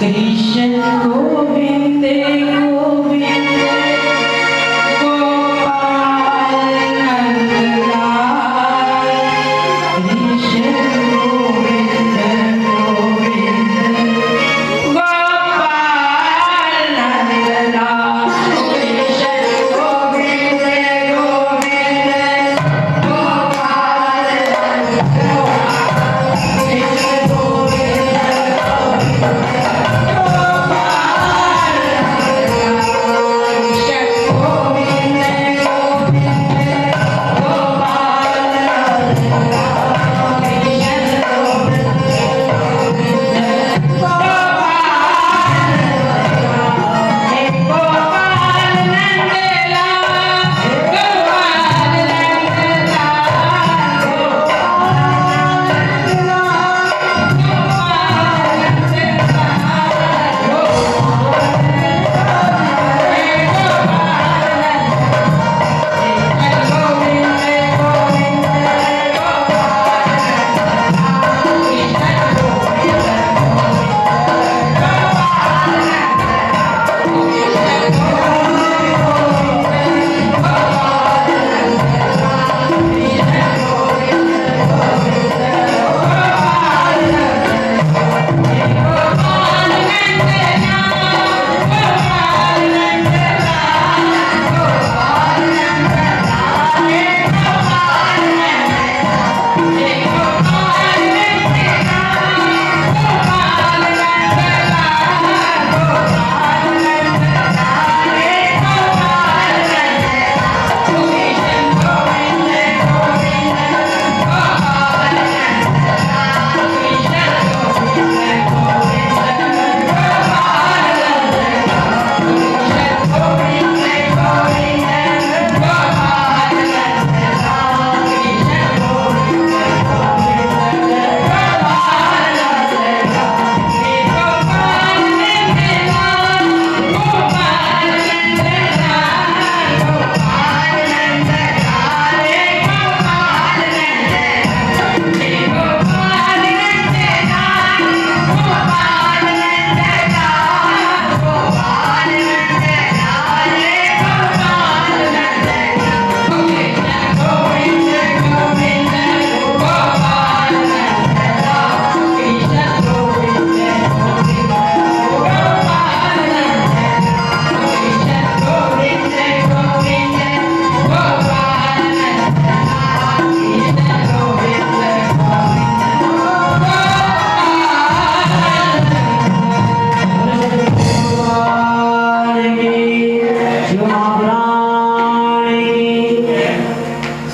कृष्ण गोविंद गोविंद गोपाल नंदलाल कृष्ण गोविंद गोविंद गोपाल नंदलाल कृष्ण गोविंद गोविंद गोपाल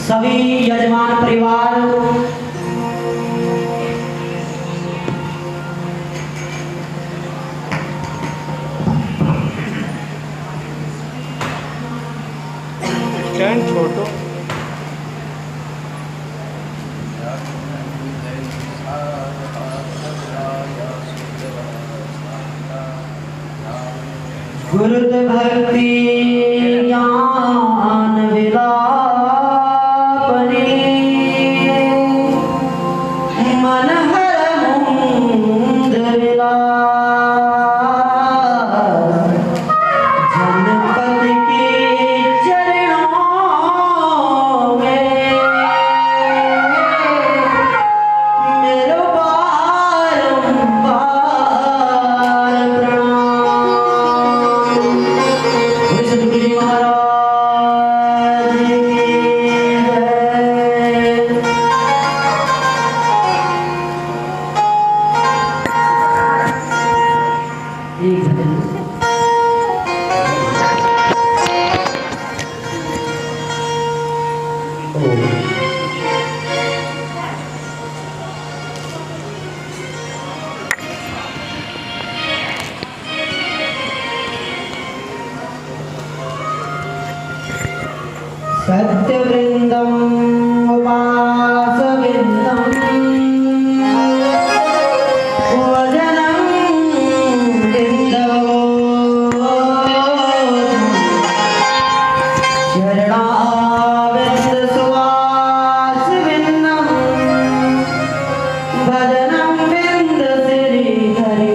सभी यजमान परिवार स्टैंड छोटो गुरुद भक्ति ज्ञान विलापनी मन हर मुंद विलास जनपद के चरणों में मेरो बारंबार प्रणाम। सद्गुरु महाराज की जय। एक भजन सत्यवृन्दम् उपासवृन्दम् वदनं वृन्दो चरणाविन्दसुवासवृन्दम् भजनं वृन्द श्रीहरि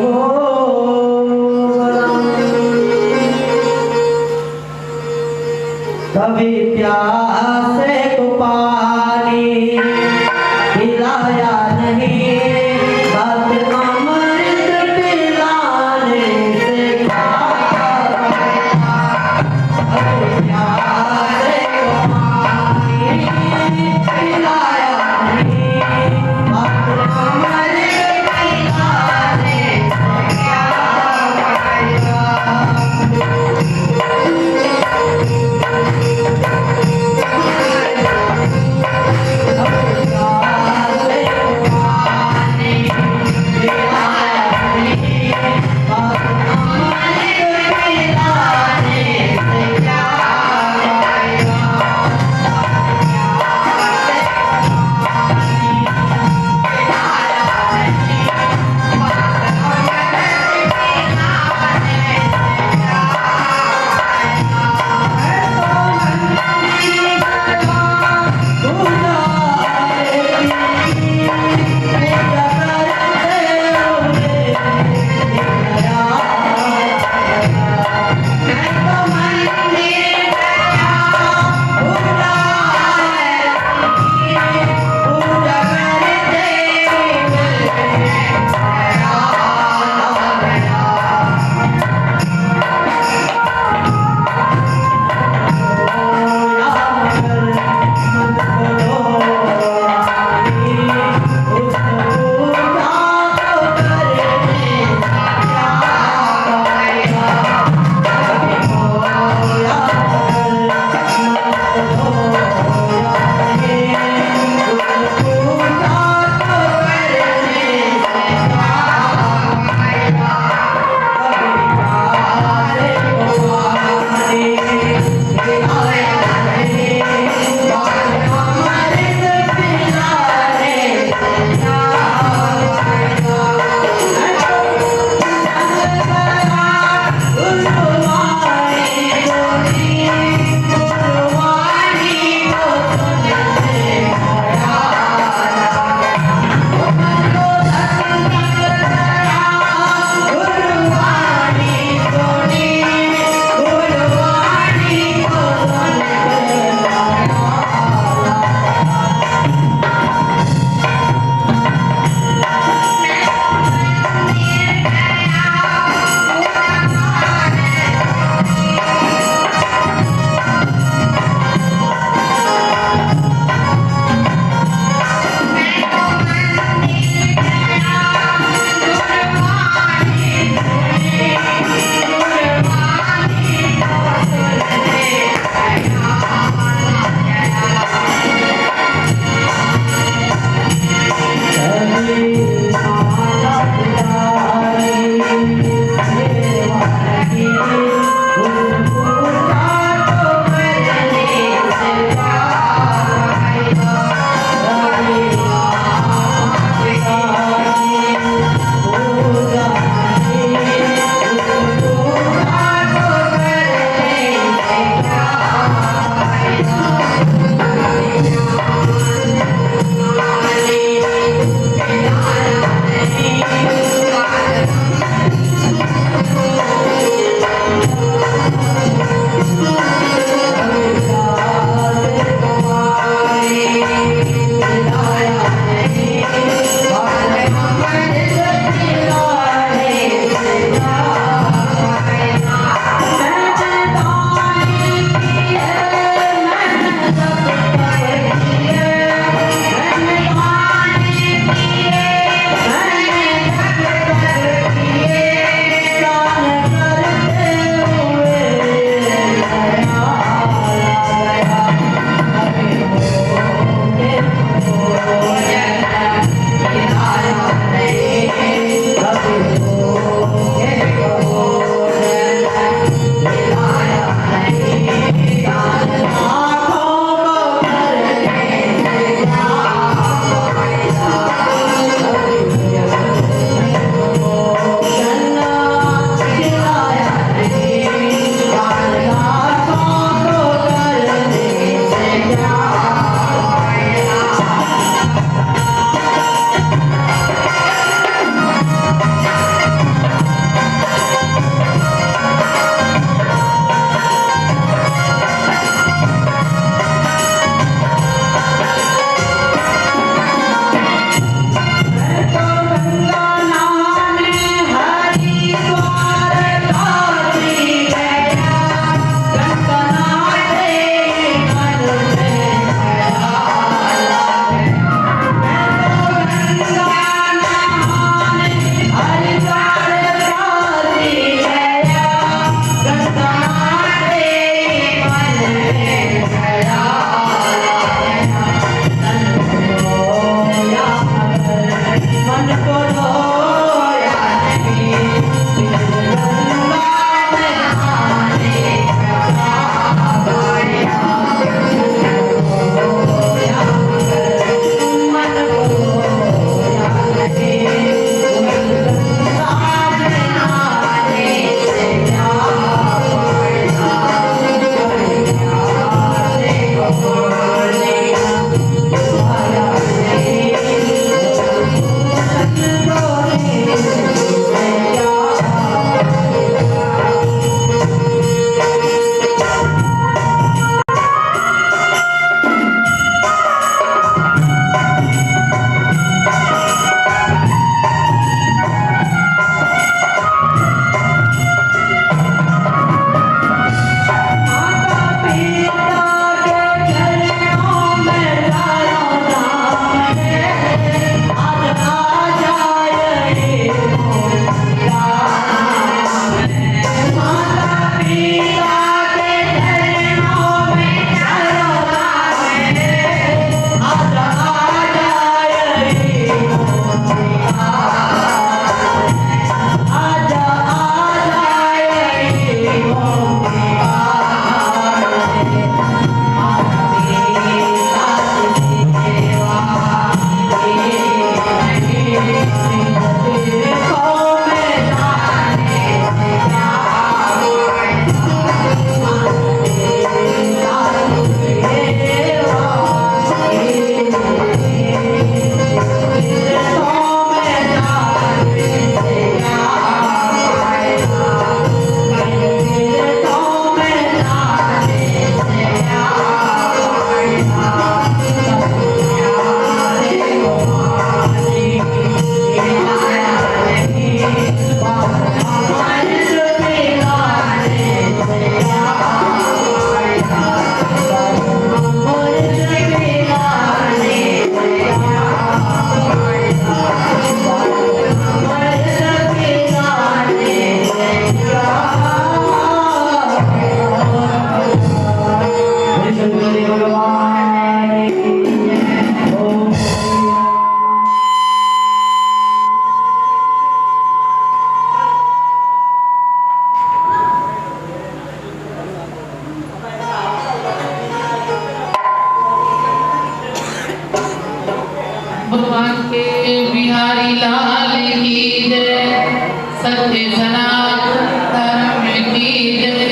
सत्य सनातन धर्म की जय।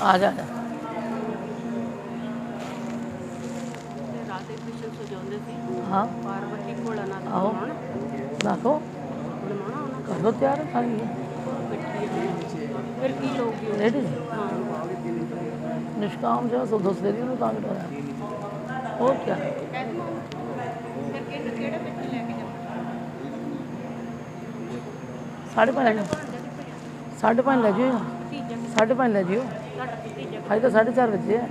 आ जा हाँ आओ देखो कर लो तैयार खाली रेडी निष्काम जो सो दोस्त दे दी ना काम कर और क्या 5:30 ले जाओ 5:30 ले जाओ 5:30 ले जाओ अभी तो 4:30 बजे है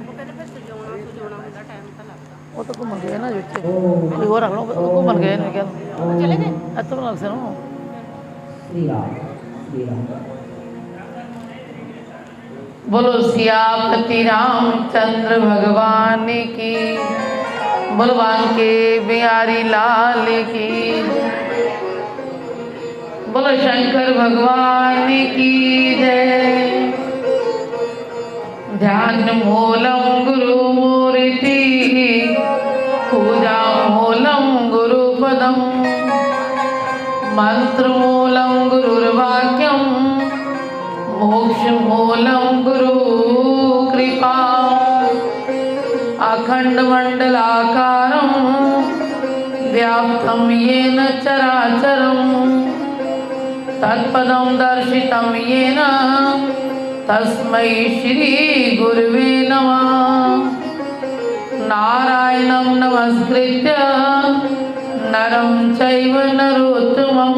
वो तो घूमन गए ना बच्चे कोई और रख लो घूमन गए ना क्या चले गए तो बना से नो श्री राम बोलो सियापति रामचंद्र भगवान की बलवान के बिहारी लाल की बोलो शंकर भगवान की जय। ध्यान मूलम गुरु मूर्ति पूजा मूलम गुरुपदम मंत्र मूलम गुरुर्वाक्यम मोक्ष मूलम गुरु कृपा अखंड मंडलाकारं व्याप्तं येन चराचरं तत्पदं दर्शितं येन तस्मै श्री गुरुवे नमः। नारायणं नमस्कृत्य नरं चैव नरोत्तमं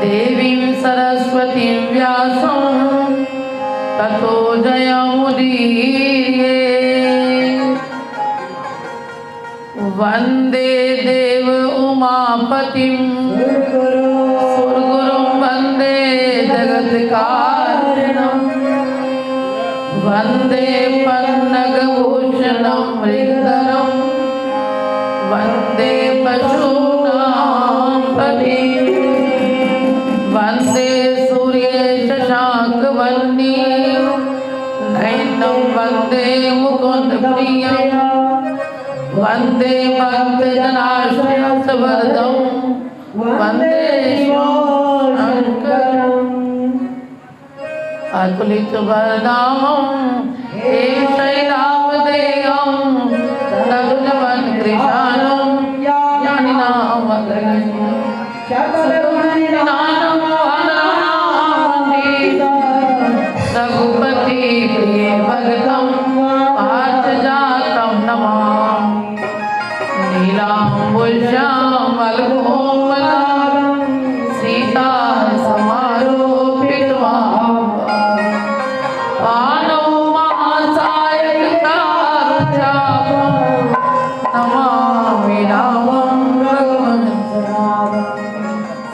देवीं सरस्वतीं व्यासं ततो जयमुदीरये। वन्दे देव उमापतिं सुरगुरुं वन्दे जगत्कारणं वन्दे पन्नगभूषणं मृगधरं वन्दे पशूनां पतिं वन्दे सूर्ये शशाङ्कवर्णीं नयनं वन्दे मुकुन्दप्रियं वन्दे भक्तजनाश्रयसवरदं वन्दे शङ्करम् अतुलितबलधामं शैलावदेहं नवनवनकृशानं ज्ञानिनामग्रगण्यं सकलगुणनिधानं रघुपति प्रिय भगतं पार्थजातं नमामि। नीलाम्बुजामलकोमलं सीता समारोपितवान् पाणौ महासायकतारुचापं नमामि रामं रघुवंशनाथं।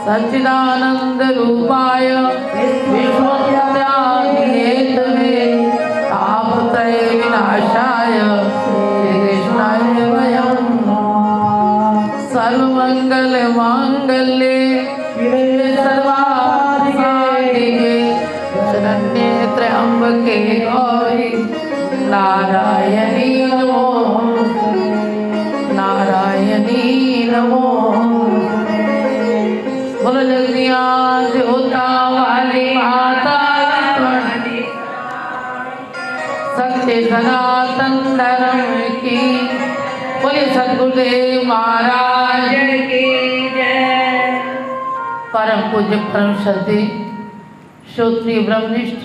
सच्चिदानन्दरूपाय विश्वोत्पत्त्यादिहेतवे तापत्रय विनाशाय श्रीकृष्णाय वयं नमः। सर्वमङ्गलमाङ्गल्ये शिवे सर्वार्थसाधिके शरण्ये त्र्यम्बके गौरी नारायणी नमोस्तुते नारायणी नमोस्तुते। बोलो जगदियाँ से होता वाली माता रानी सत्य सनातन धर्म की बोले सद्गुरुदेव महाराज की जय। परम पूज्य परम श्रद्धेय श्रोत्रिय ब्रह्मनिष्ठ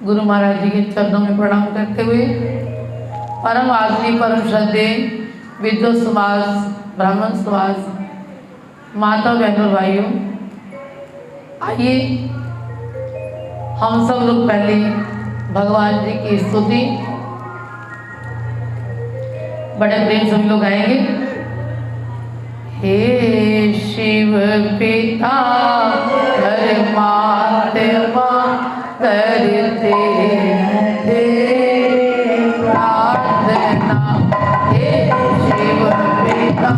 गुरु महाराज जी के चरणों में प्रणाम करते हुए परम आदरणीय परम श्रद्धेय विद्वत समाज ब्राह्मण समाज माता बहनों भाइयों आइए हम सब लोग पहले भगवान जी की स्तुति बड़े प्रेम से हम लोग गाएंगे। हे शिव पिता परमात्मा करते तेरी प्रार्थना। हे शिव पिता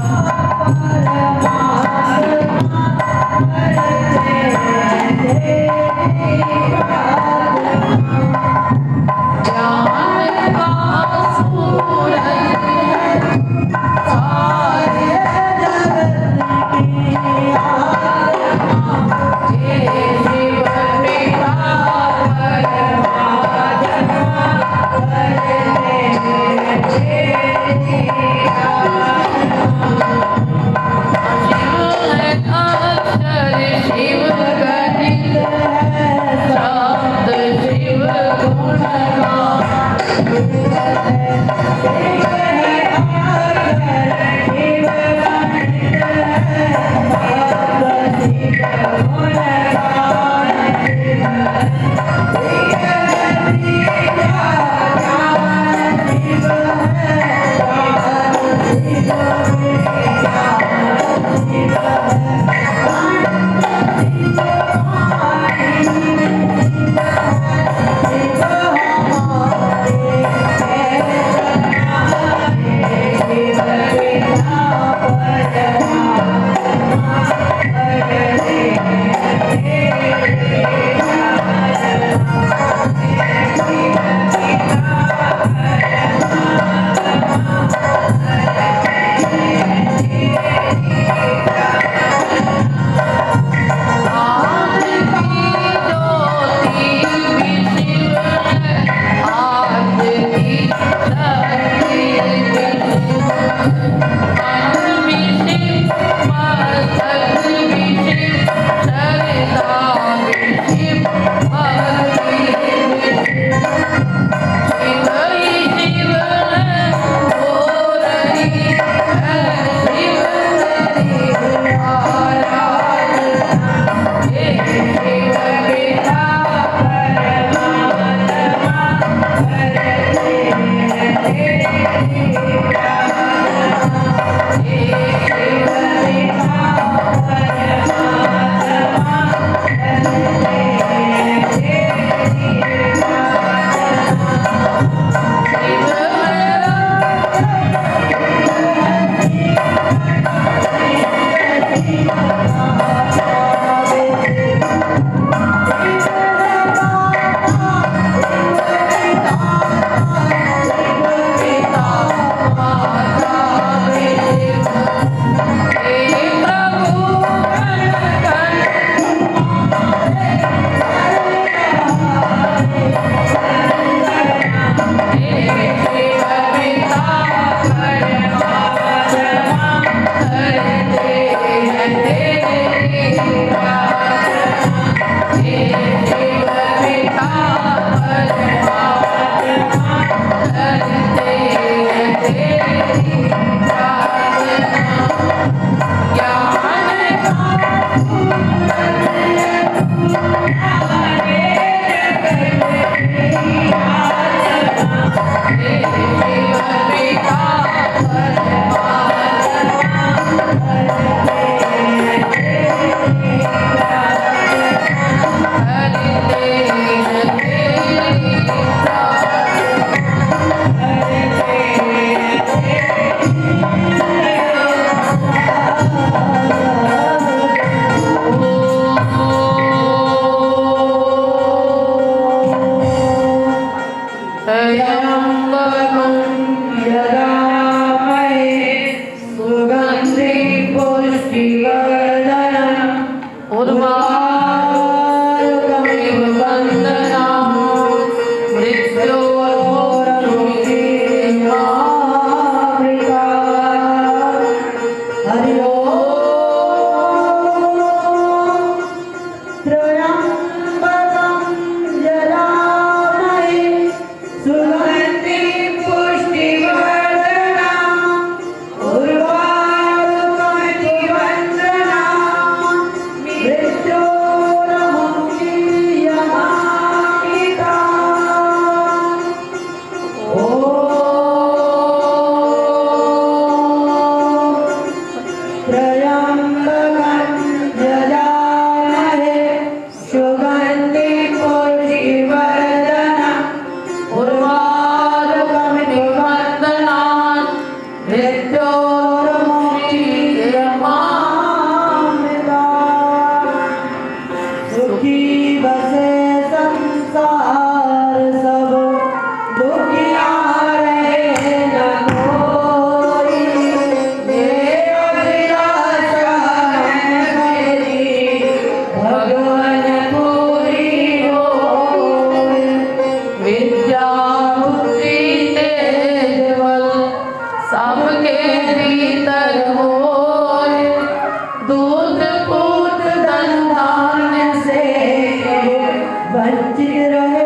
वंचित रहे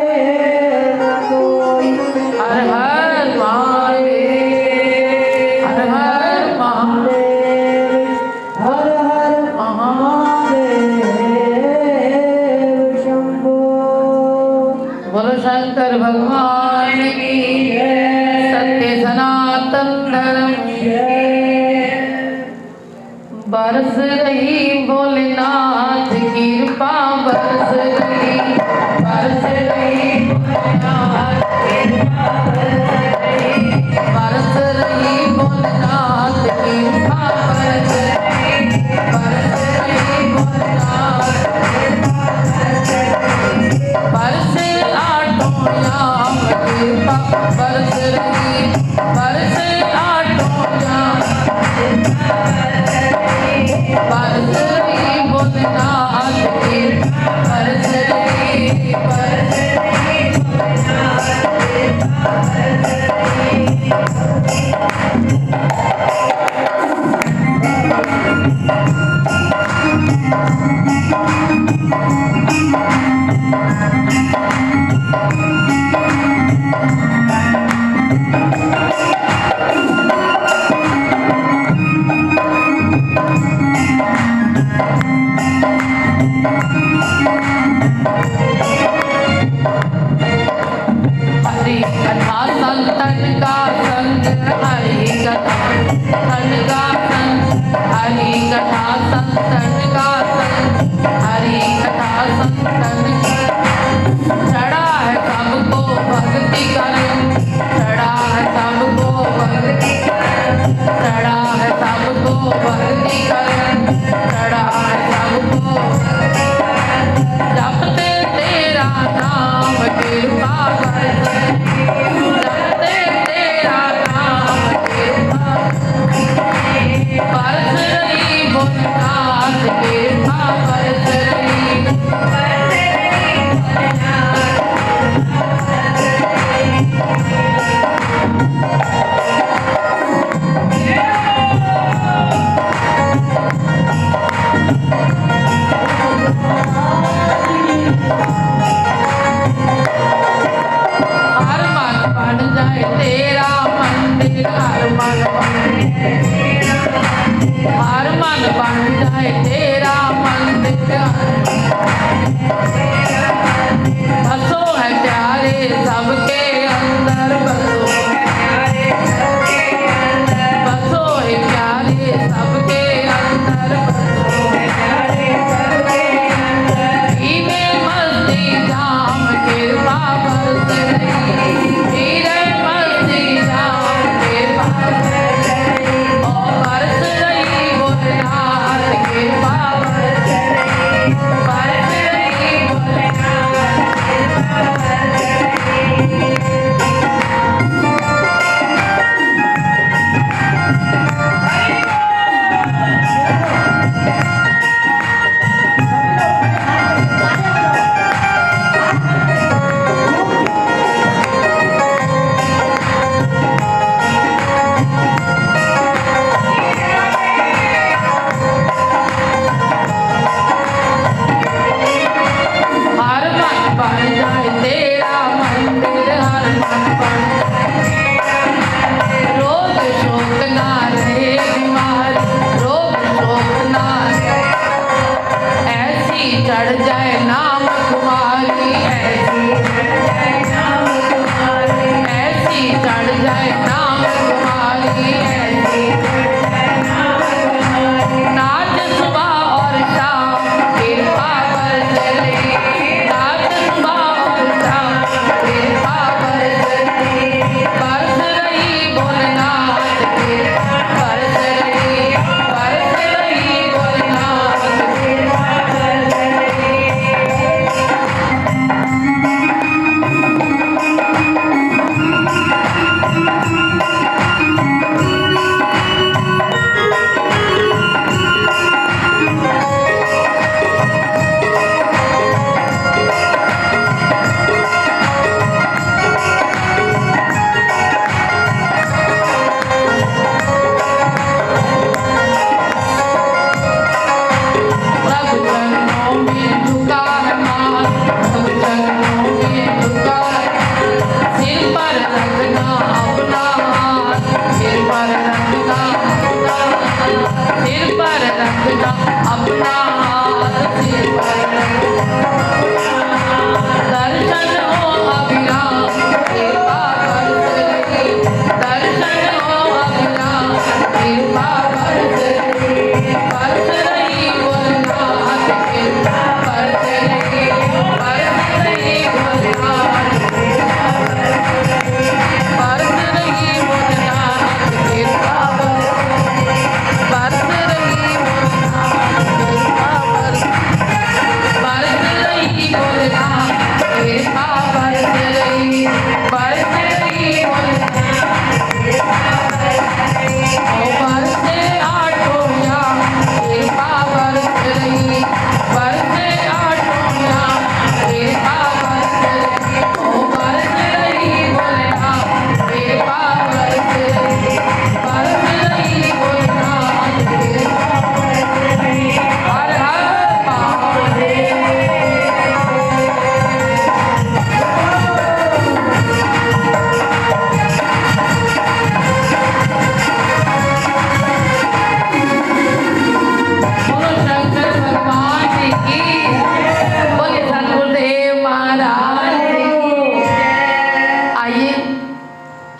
न कोई। हर हर महादेव, हर हर महादेव, हर हर महादेव शंभो। बोलो शंकर भगवान की सत्य सनातन धर्म बरस रही भोलेनाथ की कृपा बरस रही, बरस रही भोलेनाथ की कृपा बरस रही भोलेनाथ की कृपा बरस रही भोलेनाथ बरस आठों याम कृपा बरस रही, बरस आठों याम बरस रही भोलेनाथ की बरस रही, बरस रही भोलेनाथ की बरस रही। हरि कथा संतन का संग, हरि कथा संतन का संग, हरि कथा संतन का संग, हरि कथा संतन का चढ़ा है सबको भक्ति करें, चढ़ा है सबको भक्ति करें, चढ़ा है सबको भक्ति करें, चढ़ा है सबको जपते तेरा नाम कृपा बरसे, जपते तेरा नाम कृपा बरस रही भोलेनाथ कृपा बरस रही, बरस रही हर मन बन जाए तेरा मंदिर, हर मन हर मन बन जाए तेरा मंदिर, बसो है प्यारे सबके अंदर, बसो बसो है प्यारे सबके अंदर, हीरे मस्ती जाम कृपा बरस रही, हीरे मस्ती जाम कृपा बरस रही, ओ बरस रही भोलेनाथ कृपा बरस रही, बरस रही भोलेनाथ कृपा बरस रही। हर मन बन जाए तेरा मंदिर, हर मन बन रोग शोक ना रहे बीमारी, रोग शोक ना रहे, ऐसी चढ़ जाए नाम तुम्हारी, ऐसी चढ़ जाए नाम तुम्हारी, ऐसी चढ़ जाए नाम तुम्हारी, ऐसी चढ़ जाए नाम तुम्हारी। नाच सुबह और शाम कृपा बरस रही, नाच सुबह और शाम कृपा बरस रही, बरस रही भोलेनाथ कृपा बरस रही, बरस रही भोलेनाथ कृपा बरस रही।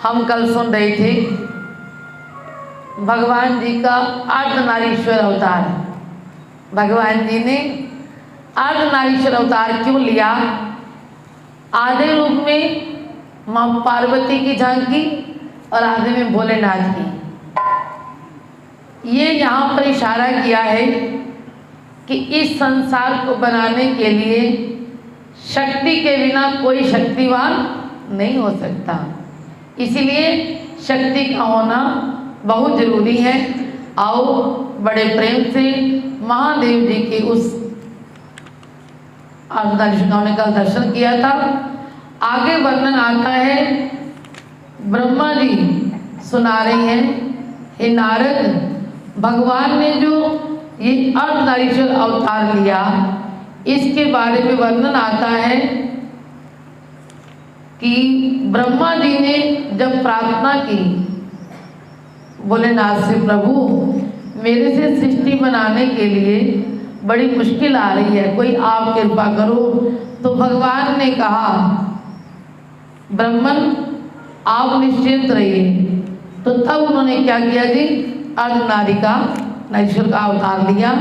हम कल सुन रहे थे भगवान जी का अर्धनारीश्वर अवतार। भगवान जी ने अर्धनारीश्वर अवतार क्यों लिया? आधे रूप में माँ पार्वती की झांकी और आधे में भोलेनाथ की। ये यहाँ पर इशारा किया है कि इस संसार को बनाने के लिए शक्ति के बिना कोई शक्तिवान नहीं हो सकता, इसीलिए शक्ति का होना बहुत जरूरी है। आओ बड़े प्रेम से महादेव जी के उस अर्धनारीश्वर का दर्शन किया था। आगे वर्णन आता है, ब्रह्मा जी सुना रहे हैं, हे नारद, भगवान ने जो ये अर्धनारीश्वर अवतार लिया इसके बारे में वर्णन आता है कि ब्रह्मा जी ने जब प्रार्थना की भोलेनाथ से, प्रभु मेरे से सृष्टि बनाने के लिए बड़ी मुश्किल आ रही है, कोई आप कृपा करो। तो भगवान ने कहा, ब्रह्मन आप निश्चिंत रहिए। तो तब उन्होंने क्या किया जी, अर्धनारीश्वर का अवतार लिया।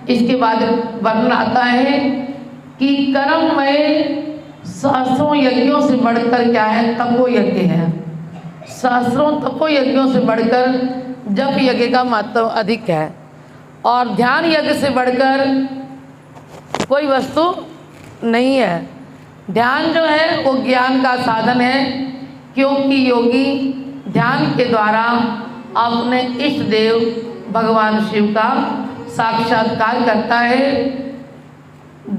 इसके बाद वर्णन आता है कि कर्ममय सहस्रों यज्ञों से बढ़कर क्या है, तपो यज्ञ है। सहस्रों तपो यज्ञों से बढ़कर जप यज्ञ का महत्व अधिक है, और ध्यान यज्ञ से बढ़कर कोई वस्तु नहीं है। ध्यान जो है वो ज्ञान का साधन है, क्योंकि योगी ध्यान के द्वारा अपने इष्ट देव भगवान शिव का साक्षात्कार करता है।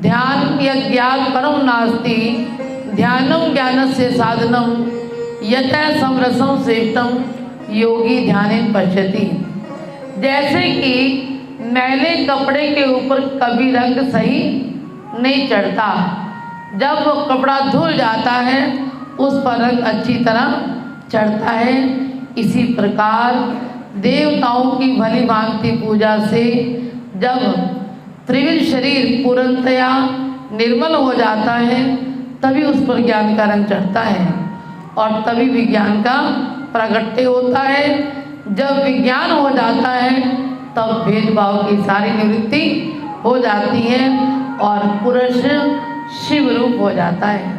ध्यान यज्ञात परम नास्ति, ध्यानम ज्ञानस्य साधनम, यतः समरसम श्रेष्ठम योगी ध्यानेन पश्यति। जैसे कि मैले कपड़े के ऊपर कभी रंग सही नहीं चढ़ता, जब वो कपड़ा धुल जाता है उस पर रंग अच्छी तरह चढ़ता है। इसी प्रकार देवताओं की भली भांति पूजा से जब त्रिविध शरीर पूर्णतया निर्मल हो जाता है तभी उस पर ज्ञान का रंग चढ़ता है, और तभी विज्ञान का प्रगट्य होता है। जब विज्ञान हो जाता है तब भेदभाव की सारी निवृत्ति हो जाती है और पुरुष शिव रूप हो जाता है,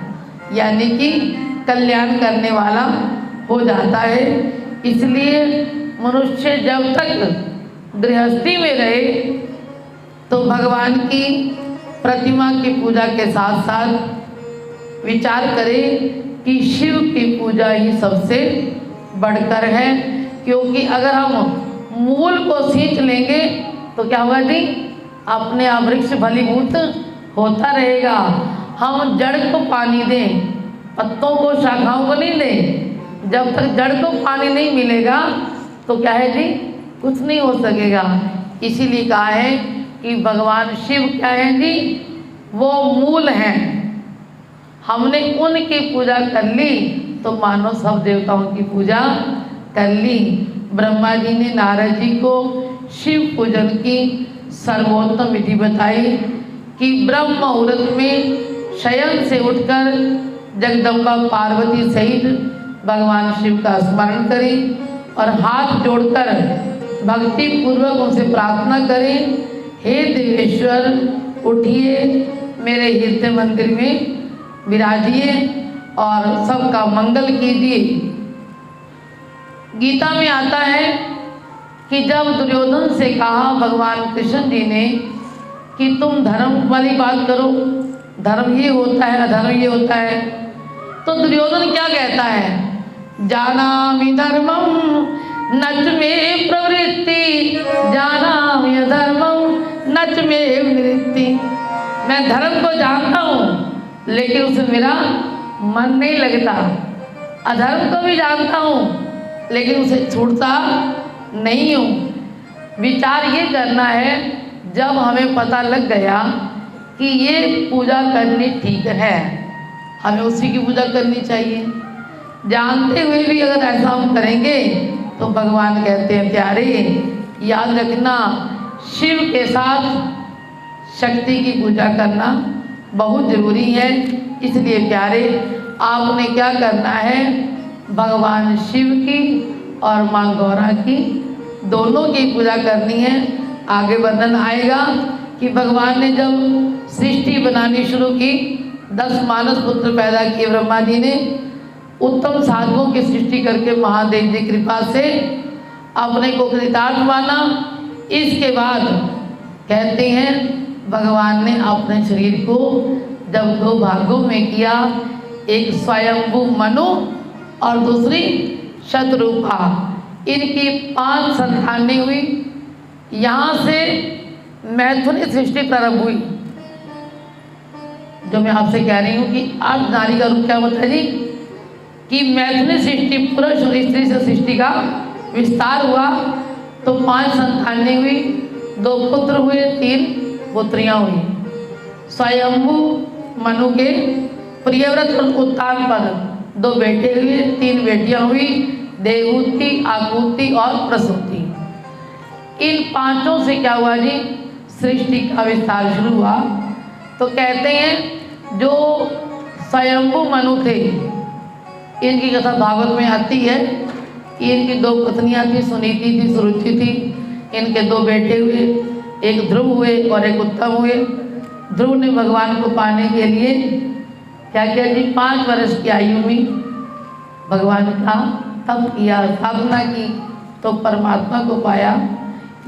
यानी कि कल्याण करने वाला हो जाता है। इसलिए मनुष्य जब तक गृहस्थी में रहे तो भगवान की प्रतिमा की पूजा के साथ साथ विचार करे कि शिव की पूजा ही सबसे बढ़कर है। क्योंकि अगर हम मूल को सींच लेंगे तो क्या होगा जी, अपने आप वृक्ष फलीभूत होता रहेगा। हम जड़ को पानी दें, पत्तों को शाखाओं को नहीं दें। जब तक जड़ को पानी नहीं मिलेगा तो क्या है जी, कुछ नहीं हो सकेगा। इसीलिए कहा है कि भगवान शिव क्या है जी, वो मूल हैं। हमने उनकी पूजा कर ली तो मानो सब देवताओं की पूजा कर ली। ब्रह्मा जी ने नारद जी को शिव पूजन की सर्वोत्तम विधि बताई कि ब्रह्म मुहूर्त में शयन से उठकर जगदम्बा पार्वती सहित भगवान शिव का स्मरण करें और हाथ जोड़कर भक्ति पूर्वक उनसे प्रार्थना करें, हे देवेश्वर उठिए, मेरे हृदय मंदिर में विराजिए और सबका मंगल कीजिए। गीता में आता है कि जब दुर्योधन से कहा भगवान कृष्ण जी ने कि तुम धर्म वाली बात करो, धर्म ये होता है, अधर्म ये होता है, तो दुर्योधन क्या कहता है, जानामि धर्मम नच में प्रवृत्ति, जानामि अधर्मम नच में निवृत्ति। मैं धर्म को जानता हूँ लेकिन उसमें मेरा मन नहीं लगता, अधर्म को भी जानता हूँ लेकिन उसे छूटता नहीं हूँ। विचार ये करना है, जब हमें पता लग गया कि ये पूजा करनी ठीक है, हमें उसी की पूजा करनी चाहिए। जानते हुए भी अगर ऐसा हम करेंगे तो भगवान कहते हैं, प्यारे याद रखना, शिव के साथ शक्ति की पूजा करना बहुत ज़रूरी है। इसलिए प्यारे आपने क्या करना है, भगवान शिव की और माँ गौरा की, दोनों की पूजा करनी है। आगे वर्णन आएगा कि भगवान ने जब सृष्टि बनानी शुरू की, 10 मानस पुत्र पैदा किए ब्रह्मा जी ने, उत्तम साधकों की सृष्टि करके महादेव जी कृपा से अपने को कृतार्थ माना। इसके बाद कहते हैं भगवान ने अपने शरीर को जब 2 भागों में किया, एक स्वयंभू मनु और दूसरी शतरूपा, इनकी 5 संतानें हुई। यहाँ से मैथुनी सृष्टि प्रारंभ हुई। जो मैं आपसे कह रही हूँ कि अर्ध नारी का रूप क्या होता है जी, कि मैथुनी सृष्टि पुरुष और स्त्री से सृष्टि का विस्तार हुआ। तो 5 संतानें हुई, 2 पुत्र हुए, 3 पुत्रियां हुई। स्वयंभू मनु के प्रियव्रत और उत्तान पर 2 बेटे हुए, 3 बेटियां हुई, देवहूति, आकुति और प्रसूति। इन 5 से क्या हुआ जी, सृष्टि का विस्तार शुरू हुआ। तो कहते हैं जो स्वयंभू मनु थे, इनकी कथा भागवत में आती है। इनकी 2 पत्नियां थी, सुनीति थी, सुरुचि थी। इनके 2 बेटे हुए, एक ध्रुव हुए और एक उत्तम हुए। ध्रुव ने भगवान को पाने के लिए क्या किया जी, 5 वर्ष की आयु में भगवान का तप किया, साधना की, तो परमात्मा को पाया।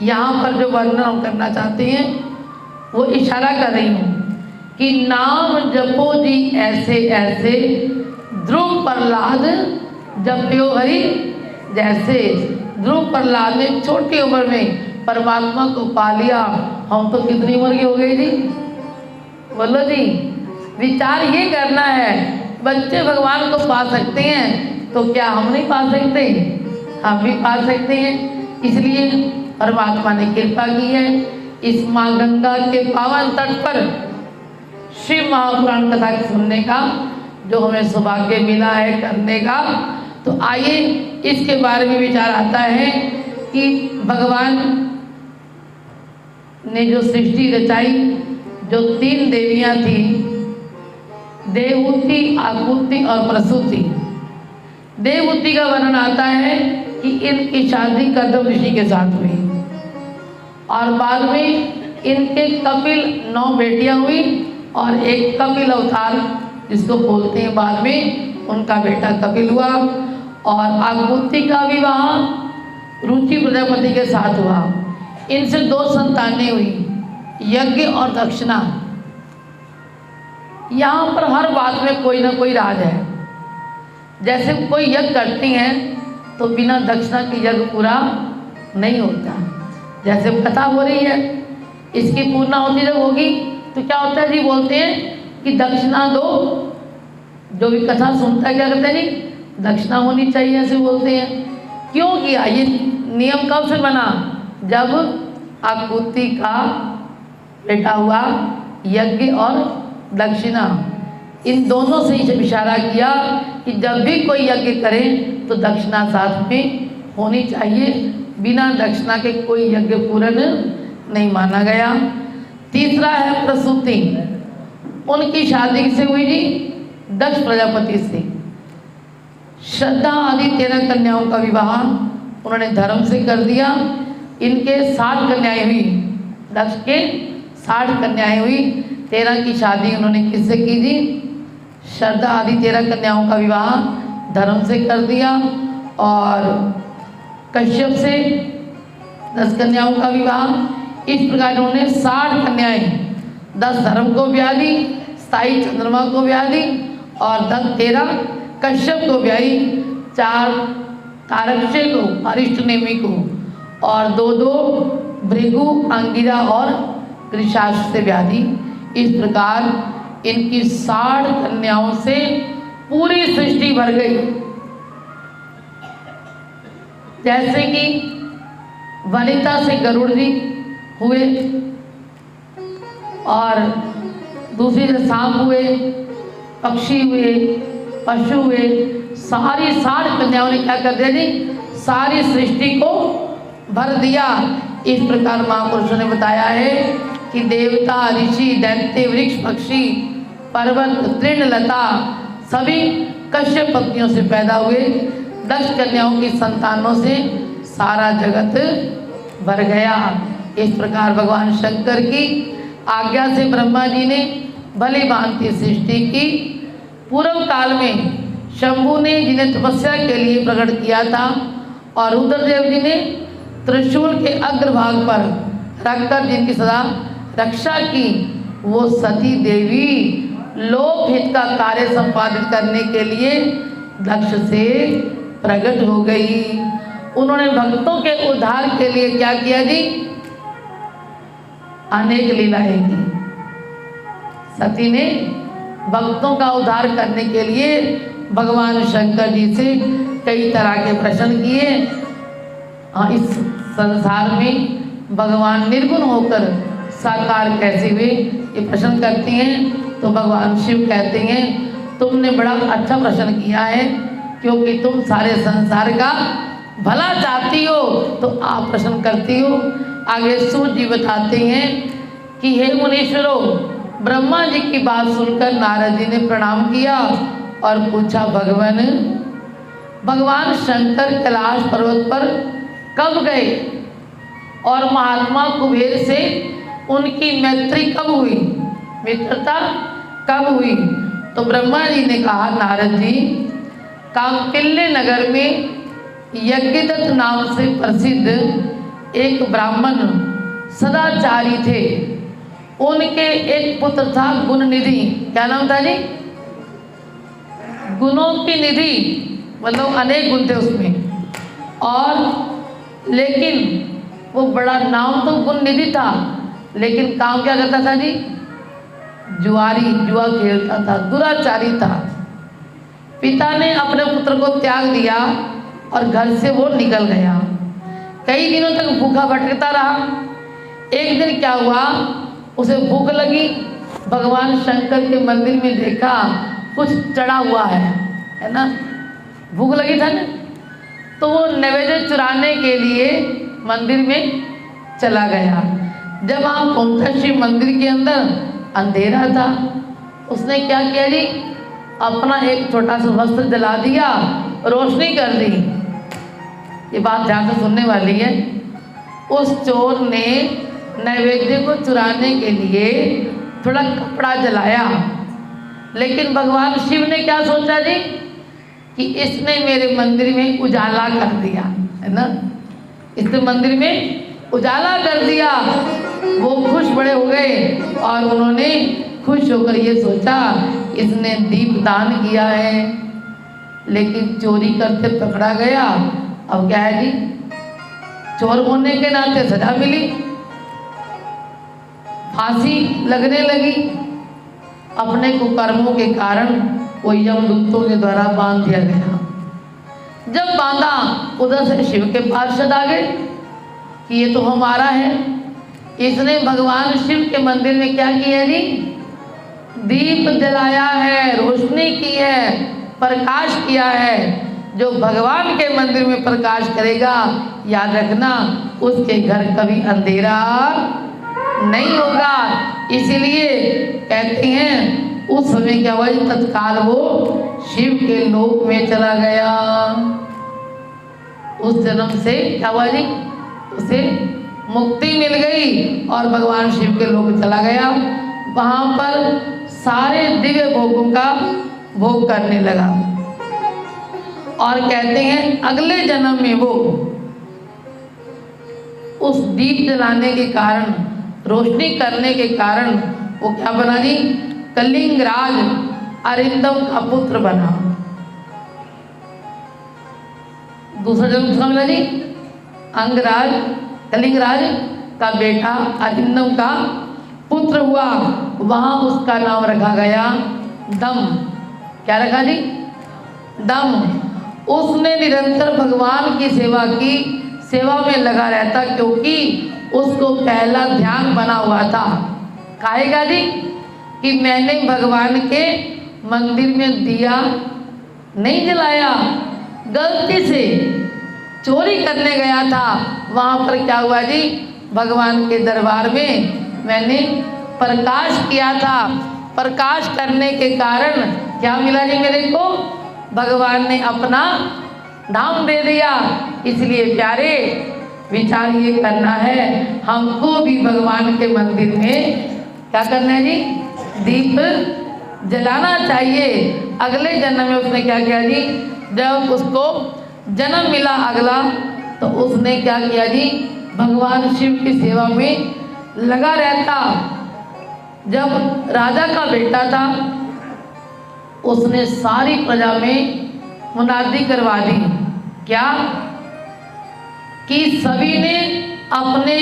यहाँ पर जो वर्णन हम करना चाहते हैं वो इशारा कर रही हूँ कि नाम जपो जी ऐसे ऐसे, ध्रुव प्रहलाद जपयो हरि जैसे। ध्रुव प्रहलाद ने छोटी उम्र में परमात्मा को पा लिया। हम तो कितनी उम्र के हो गए जी, बोलो जी। विचार ये करना है, बच्चे भगवान को पा सकते हैं तो क्या हम नहीं पा सकते? हम भी पा सकते हैं। इसलिए परमात्मा ने कृपा की है। इस माँ गंगा के पावन तट पर शिव महापुराण कथा सुनने का जो हमें सौभाग्य मिला है करने का, तो आइए इसके बारे में विचार आता है कि भगवान ने जो सृष्टि रचाई, जो 3 देवियां थी, देवहूति, आकुति और प्रसूति। देवहूति का वर्णन आता है कि इनकी शादी कदम ऋषि के साथ हुई और बाद में इनके कपिल 9 बेटियां हुई और एक कपिल अवतार जिसको बोलते हैं बाद में उनका बेटा कपिल हुआ। और आकुति का विवाह रुचि प्रजापति के साथ हुआ। इनसे 2 संतानें हुई, यज्ञ और दक्षिणा। यहाँ पर हर बात में कोई ना कोई राज है। जैसे कोई यज्ञ करते हैं तो बिना दक्षिणा के यज्ञ पूरा नहीं होता। जैसे कथा हो रही है, इसकी पूर्णाहुति जब होगी तो क्या होता है जी, बोलते हैं कि दक्षिणा दो। जो भी कथा सुनता है क्या कहते हैं जी, दक्षिणा होनी चाहिए, ऐसे बोलते हैं। क्यों किया ये नियम? कब से बना? जब आकुति का बेटा हुआ, यज्ञ और दक्षिणा, इन दोनों से इशारा किया कि जब भी कोई यज्ञ करे तो दक्षिणा साथ में होनी चाहिए। बिना दक्षिणा के कोई यज्ञ पूर्ण नहीं माना गया। तीसरा है प्रसूति। उनकी शादी से हुई जी दक्ष प्रजापति से। श्रद्धा आदि 13 कन्याओं का विवाह उन्होंने धर्म से कर दिया। इनके 60 कन्याएं हुई, दक्ष के 60 कन्याएं हुई। 13 की शादी उन्होंने किससे की जी? श्रद्धा आदि 13 कन्याओं का विवाह धर्म से कर दिया। और कश्यप से 10 कन्याओं का विवाह। इस प्रकार उन्होंने 60 कन्याएं, 10 धर्म को ब्याह दी, 27 चंद्रमा को ब्याह दी और 13 कश्यप को ब्याही, 4 तारक्ष्य को, अरिष्टनेमि को और 2 भृगु, अंगिरा और कृशास्त्र से ब्याह दी। इस प्रकार इनकी 60 कन्याओं से पूरी सृष्टि भर गई। जैसे कि वनिता से गरुड़ जी हुए और दूसरी से सांप हुए, पक्षी हुए, पशु हुए। सारी 60 कन्याओं ने क्या कर दिया जी? सारी सृष्टि को भर दिया। इस प्रकार महापुरुषों ने बताया है कि देवता, ऋषि, दैत्य, वृक्ष, पक्षी, पर्वत, तृण, लता सभी कश्यप पत्नियों से पैदा हुए, दक्ष कन्याओं की संतानों से सारा जगत भर गया। इस प्रकार भगवान शंकर की आज्ञा से ब्रह्मा जी ने भली भांति सृष्टि की। पूर्व काल में शंभु ने जिन्हें तपस्या के लिए प्रकट किया था और रुद्रदेव जी ने त्रिशूल के अग्रभाग पर रखकर जिनकी सदा रक्षा की, वो सती देवी लोक हित का कार्य संपादित करने के लिए दक्ष से प्रकट हो गई। उन्होंने भक्तों के उद्धार के लिए क्या किया जी? अनेक लीलाएं की। सती ने भक्तों का उद्धार करने के लिए भगवान शंकर जी से कई तरह के प्रश्न किए। इस संसार में भगवान निर्गुण होकर साकार कैसे हुए, ये प्रश्न करते हैं। तो भगवान शिव कहते हैं तुमने बड़ा अच्छा प्रश्न किया है, क्योंकि तुम सारे संसार का भला चाहती हो तो आप प्रश्न करती हो। आगे सूत जी बताते हैं कि हे मुनीश्वरो, ब्रह्मा जी की बात सुनकर नारद जी ने प्रणाम किया और पूछा भगवान शंकर कैलाश पर्वत पर कब गए और महात्मा कुबेर से उनकी मैत्री कब हुई, मित्रता कब हुई? तो ब्रह्मा जी ने कहा नारद जी, कांपिल्य नगर में यज्ञदत्त नाम से प्रसिद्ध एक ब्राह्मण सदाचारी थे। उनके एक पुत्र था गुणनिधि। क्या नाम था जी? गुणों की निधि, मतलब अनेक गुण थे उसमें। और लेकिन वो बड़ा नाम तो गुणनिधि था, लेकिन काम क्या करता था जी? जुआ खेलता था, दुराचारी था। पिता ने अपने पुत्र को त्याग दिया और घर से वो निकल गया। कई दिनों तक भूखा भटकता रहा। एक दिन क्या हुआ, उसे भूख लगी। भगवान शंकर के मंदिर में देखा कुछ चढ़ा हुआ है ना, भूख लगी था ना, तो वो नैवेद्य चुराने के लिए मंदिर में चला गया। जब वहाँ पहुँचा शिव मंदिर के अंदर अंधेरा था। उसने क्या किया जी? अपना एक छोटा सा वस्त्र जला दिया, रोशनी कर दी। ये बात ध्यान से सुनने वाली है। उस चोर ने नैवेद्य को चुराने के लिए थोड़ा कपड़ा जलाया, लेकिन भगवान शिव ने क्या सोचा जी कि इसने मेरे मंदिर में उजाला कर दिया, है ना, इसने मंदिर में उजाला कर दिया। वो खुश बड़े हो गए और उन्होंने खुश होकर ये सोचा इसने दीप दान किया है, लेकिन चोरी करते पकड़ा गया। अब क्या है जी, चोर होने के नाते सजा मिली, फांसी लगने लगी। अपने कुकर्मों के कारण वो यमदूतों के द्वारा बांध दिया गया। जब बांधा, उधर से शिव के पार्षद आ गए कि ये तो हमारा है। इसने भगवान शिव के मंदिर में क्या किया जी? दीप जलाया है, रोशनी की है, प्रकाश किया है। जो भगवान के मंदिर में प्रकाश करेगा, याद रखना उसके घर कभी अंधेरा नहीं होगा। इसीलिए कहते हैं उस समय क्या हुआ, तत्काल वो शिव के लोक में चला गया। उस जन्म से क्या हुआ जी, उसे मुक्ति मिल गई और भगवान शिव के लोक चला गया। वहाँ पर सारे दिव्य भोगों का भोग करने लगा। और कहते हैं अगले जन्म में वो उस दीप जलाने के कारण, रोशनी करने के कारण वो क्या बना जी? कलिंगराज अरिंदम का पुत्र बना। दूसरा जन्म किसका मिला जी? अंगराज, कलिंगराज का बेटा अरिंदम का पुत्र हुआ। वहाँ उसका नाम रखा गया दम। क्या रखा जी? दम। उसने निरंतर भगवान की सेवा की, सेवा में लगा रहता, क्योंकि उसको पहला ध्यान बना हुआ था। कहेगा जी कि मैंने भगवान के मंदिर में दिया नहीं जलाया, गलती से चोरी करने गया था। वहाँ पर क्या हुआ जी? भगवान के दरबार में मैंने प्रकाश किया था। प्रकाश करने के कारण क्या मिला जी मेरे को? भगवान ने अपना धाम दे दिया। इसलिए प्यारे विचार ये करना है, हमको भी भगवान के मंदिर में क्या करना है जी, दीप जलाना चाहिए। अगले जन्म में उसने क्या किया जी, जब उसको जन्म मिला अगला, तो उसने क्या किया जी, भगवान शिव की सेवा में लगा रहता। जब राजा का बेटा था, उसने सारी प्रजा में मुनादी करवा दी, क्या कि सभी ने अपने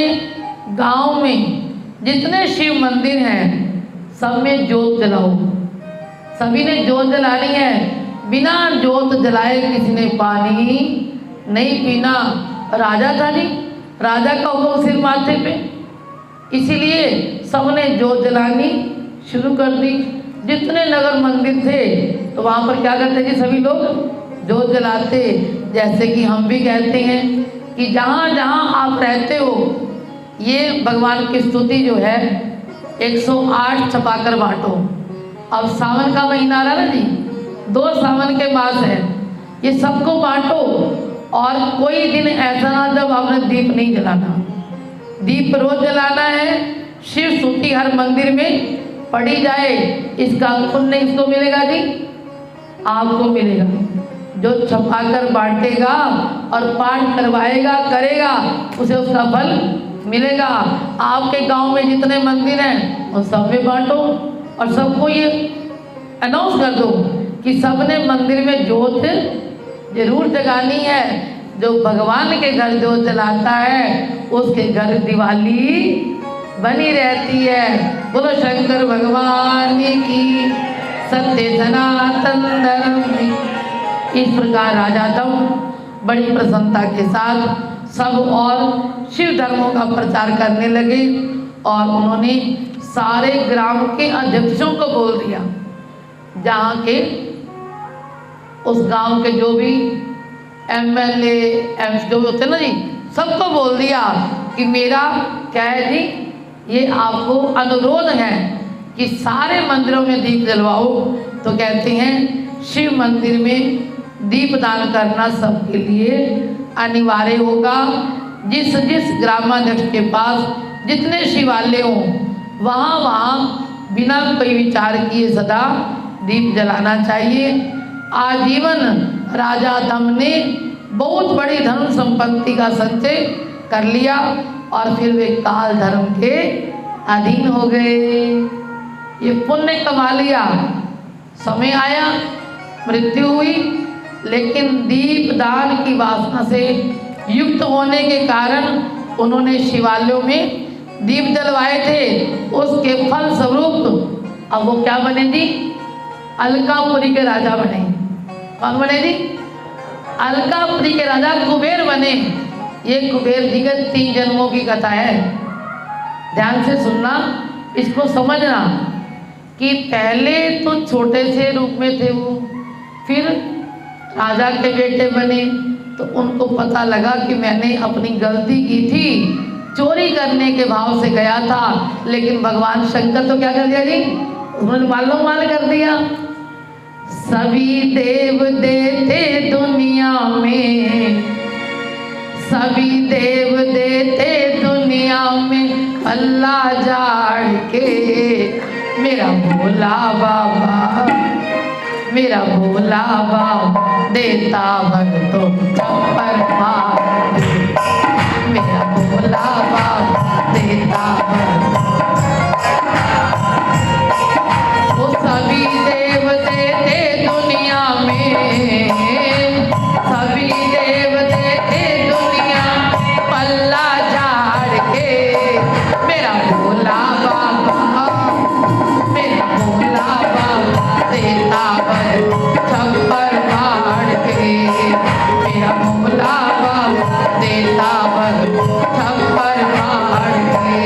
गांव में जितने शिव मंदिर हैं सब में जोत जलाओ। सभी ने जोत जलानी है, बिना जोत जलाए किसी ने पानी नहीं पीना। राजा था जी, राजा का हुक्म सिर माथे पे, इसीलिए सबने जोत जलानी शुरू कर दी। जितने नगर मंदिर थे तो वहाँ पर क्या करते जी, सभी लोग जोत जलाते। जैसे कि हम भी कहते हैं कि जहाँ जहाँ आप रहते हो, ये भगवान की स्तुति जो है 108 छपाकर बांटो। अब सावन का महीना आ रहा ना जी, 2 सावन के मास है, ये सबको बांटो। और कोई दिन ऐसा ना जब आपने दीप नहीं जलाना, दीप रोज जलाना है। शिव स्तुति हर मंदिर में पढ़ी जाए, इसका पुण्य किसको मिलेगा जी, आपको मिलेगा। जो छपाकर बांटेगा और पाठ करवाएगा करेगा, उसे उसका फल मिलेगा। आपके गांव में जितने मंदिर हैं उन सब में बांटो और सबको ये अनाउंस कर दो कि सबने मंदिर में जोत जरूर जगानी है। जो भगवान के घर जोत जलाता है उसके घर दिवाली बनी रहती है। बोलो शंकर भगवान की, सत्य सनातन धर्म की। इस प्रकार राजा दम बड़ी प्रसन्नता के साथ सब और शिव धर्मों का प्रचार करने लगे और उन्होंने सारे ग्राम के अध्यक्षों को बोल दिया, जहाँ के उस गांव के जो भी एमएलए एमसी जो होते ना जी, सबको बोल दिया कि मेरा क्या है जी, ये आपको अनुरोध है कि सारे मंदिरों में दीप जलवाओ। तो कहते हैं शिव मंदिर में दीप दान करना सबके लिए अनिवार्य होगा। जिस जिस ग्रामाध्यक्ष के पास जितने शिवालय हों, वहाँ वहाँ बिना कोई विचार किए सदा दीप जलाना चाहिए। आजीवन राजा दम ने बहुत बड़ी धन संपत्ति का संचय कर लिया और फिर वे काल धर्म के अधीन हो गए। ये पुण्य कमा लिया, समय आया, मृत्यु हुई, लेकिन दीप दान की वासना से युक्त होने के कारण उन्होंने शिवालयों में दीप जलवाए थे। उसके फल स्वरूप अब वो क्या बने जी, अलकापुरी के राजा बने। कौन बने जी, अलकापुरी के राजा कुबेर बने। ये कुबेर जी के 3 जन्मों की कथा है, ध्यान से सुनना, इसको समझना कि पहले तो छोटे से रूप में थे वो, फिर राजा के बेटे बने। तो उनको पता लगा कि मैंने अपनी गलती की थी, चोरी करने के भाव से गया था, लेकिन भगवान शंकर तो क्या कर दिया जी, उन्होंने मालो माल कर दिया। सभी देव देते दुनिया में, सभी देव देते दुनिया में, अल्लाह जाड़ के मेरा भोला बाबा, मेरा भोला बाबा देता भक्तों पर पार। मेरा भोला बाबा देता वो सभी देव देते दुनिया में, सभी देव देते दुनिया, पल्ला झाड़ के मेरा भोला बाबा, मेरा भोला बाबा देता छप्पर फाड़ के, मेरा भोला बाबा देता छप्पर फाड़ के।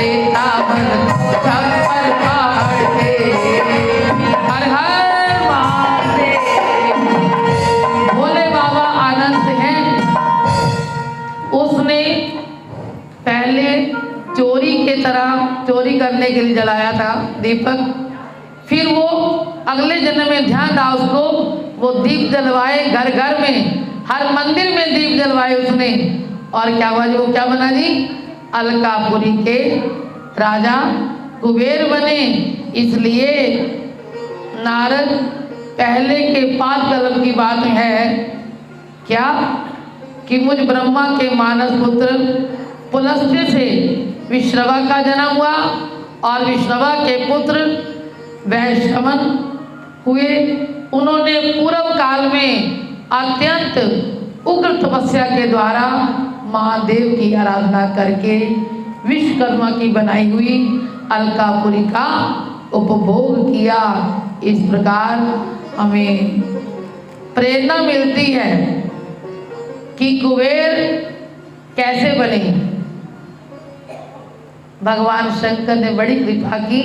देता बल छप्पर पहाड़ के। हर हर महादेव। भोले बाबा आनंद हैं। उसने पहले चोरी के तरह चोरी करने के लिए जलाया था दीपक, फिर वो अगले जन्म में ध्यान रहा उसको, वो दीप जलवाए घर घर में, हर मंदिर में दीप जलवाए उसने। और क्या हुआ जी, वो क्या बना जी, अलकापुरी के राजा कुबेर बने। इसलिए नारद पहले के 5 कलम की बात है क्या कि मुझ ब्रह्मा के मानस पुत्र पुलस्त्य से विश्रवा का जन्म हुआ और विश्रवा के पुत्र वैश्रवन हुए। उन्होंने पूर्व काल में अत्यंत उग्र तपस्या के द्वारा महादेव की आराधना करके विश्वकर्मा की बनाई हुई अलकापुरी का उपभोग किया। इस प्रकार हमें प्रेरणा मिलती है कि कुबेर कैसे बने। भगवान शंकर ने बड़ी कृपा की,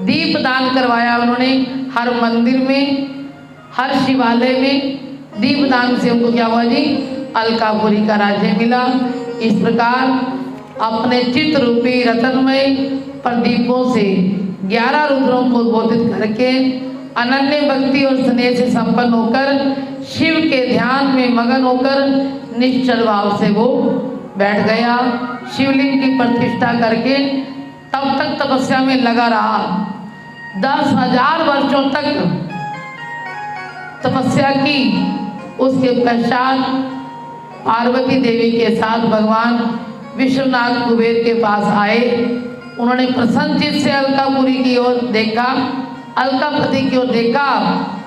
दीप दान करवाया उन्होंने हर मंदिर में, हर शिवालय में दीप दान से उनको क्या हुआ जी, अलकापुरी का राज्य मिला। इस प्रकार अपने चित्त रूपी रतनमय प्रदीपों से 11 रुद्रों को उद्बोधित करके अनन्य भक्ति और स्नेह से संपन्न होकर शिव के ध्यान में मगन होकर निश्चल भाव से वो बैठ गया। शिवलिंग की प्रतिष्ठा करके तब तक तपस्या में लगा रहा। 10,000 वर्षों तक तपस्या की। उसके पश्चात पार्वती देवी के साथ भगवान विश्वनाथ कुबेर के पास आए। उन्होंने प्रसन्न चित्त से अलकापुरी की ओर देखा, अलकापति की ओर देखा